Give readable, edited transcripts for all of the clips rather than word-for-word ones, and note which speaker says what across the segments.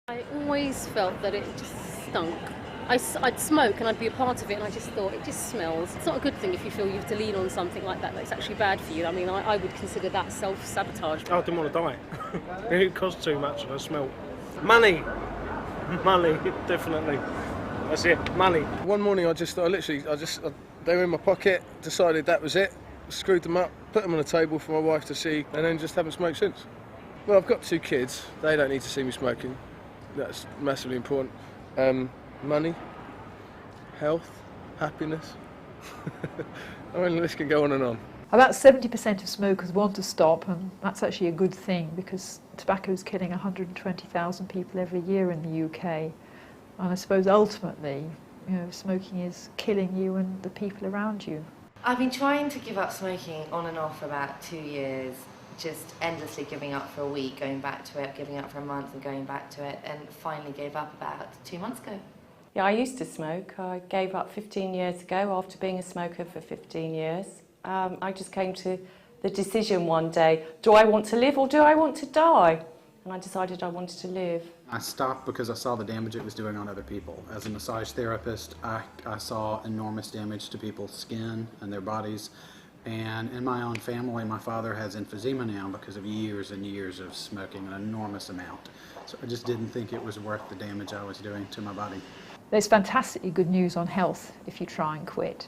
Speaker 1: I always felt that it just stunk. I'd smoke and I'd be a part of it, and I just thought it just smells. It's not a good thing if you feel you have to lean on something like that that's actually bad for you. I mean, I would consider that self-sabotage.
Speaker 2: I didn't want to die. It cost too much and I smelt. Money, definitely. That's it, money.
Speaker 3: One morning they were in my pocket, decided that was it, screwed them up, put them on a table for my wife to see, and then just haven't smoked since. Well, I've got 2 kids. They don't need to see me smoking. That's massively important. Money, health, happiness. I mean, the list can go on and on.
Speaker 4: About 70% of smokers want to stop, and that's actually a good thing because tobacco is killing 120,000 people every year in the UK. And I suppose ultimately, smoking is killing you and the people around you.
Speaker 5: I've been trying to give up smoking on and off for about 2 years, just endlessly giving up for a week, going back to it, giving up for a month and going back to it, and finally gave up about 2 months ago.
Speaker 6: Yeah, I used to smoke. I gave up 15 years ago after being a smoker for 15 years. I just came to the decision one day, do I want to live or do I want to die? And I decided I wanted to live.
Speaker 7: I stopped because I saw the damage it was doing on other people. As a massage therapist, I saw enormous damage to people's skin and their bodies. And in my own family, my father has emphysema now because of years and years of smoking, an enormous amount. So I just didn't think it was worth the damage I was doing to my body.
Speaker 4: There's fantastically good news on health if you try and quit.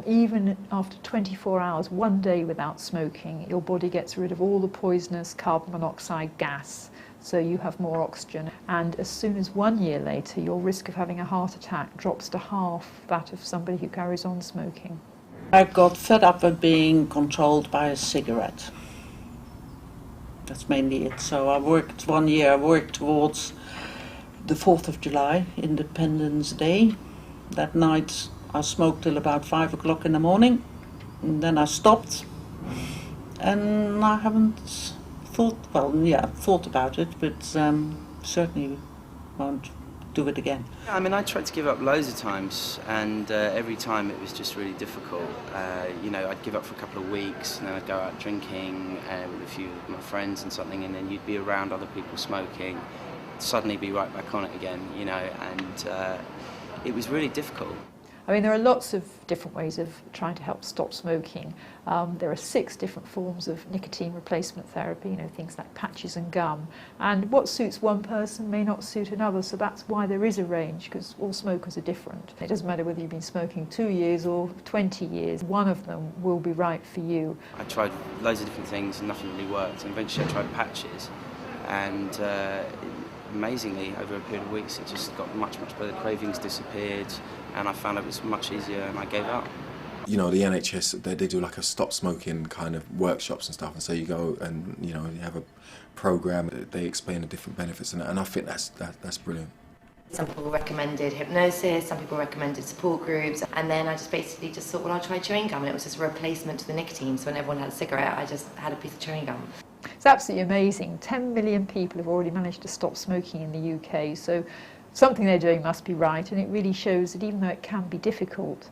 Speaker 4: Even after 24 hours, 1 day without smoking, your body gets rid of all the poisonous carbon monoxide gas, so you have more oxygen. And as soon as 1 year later, your risk of having a heart attack drops to half that of somebody who carries on smoking.
Speaker 8: I got fed up with being controlled by a cigarette. That's mainly it. So I worked 1 year, I worked towards the 4th of July, Independence Day. That night I smoked till about 5 o'clock in the morning, and then I stopped. And I haven't thought about it, but certainly won't do it again.
Speaker 9: I mean, I tried to give up loads of times, and every time it was just really difficult. I'd give up for a couple of weeks, and then I'd go out drinking with a few of my friends and something, and then you'd be around other people smoking, suddenly be right back on it again, and it was really difficult.
Speaker 4: I mean, there are lots of different ways of trying to help stop smoking. There are 6 different forms of nicotine replacement therapy, things like patches and gum. And what suits one person may not suit another, so that's why there is a range, because all smokers are different. It doesn't matter whether you've been smoking 2 years or 20 years, one of them will be right for you.
Speaker 9: I tried loads of different things and nothing really worked, and eventually I tried patches, and amazingly, over a period of weeks, it just got much better. The cravings disappeared, and I found it was much easier, and I gave up.
Speaker 10: The NHS, they do like a stop smoking kind of workshops and stuff, and so you go and you have a program. They explain the different benefits, and I think that's brilliant.
Speaker 5: Some people recommended hypnosis, some people recommended support groups, and then I just basically thought, well, I'll try chewing gum, and it was just a replacement to the nicotine. So when everyone had a cigarette, I just had a piece of chewing gum.
Speaker 4: It's absolutely amazing. 10 million people have already managed to stop smoking in the UK, so something they're doing must be right, and it really shows that even though it can be difficult,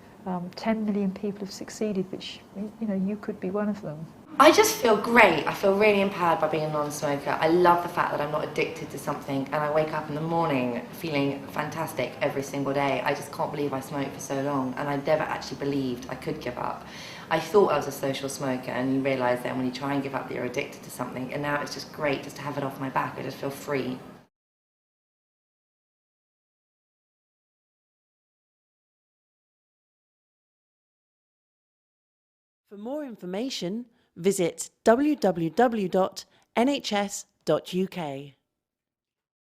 Speaker 4: 10 million people have succeeded, which, you could be one of them.
Speaker 5: I just feel great. I feel really empowered by being a non-smoker. I love the fact that I'm not addicted to something, and I wake up in the morning feeling fantastic every single day. I just can't believe I smoked for so long, and I never actually believed I could give up. I thought I was a social smoker, and you realise then when you try and give up that you're addicted to something, and now it's just great just to have it off my back. I just feel free.
Speaker 11: For more information, visit www.nhs.uk.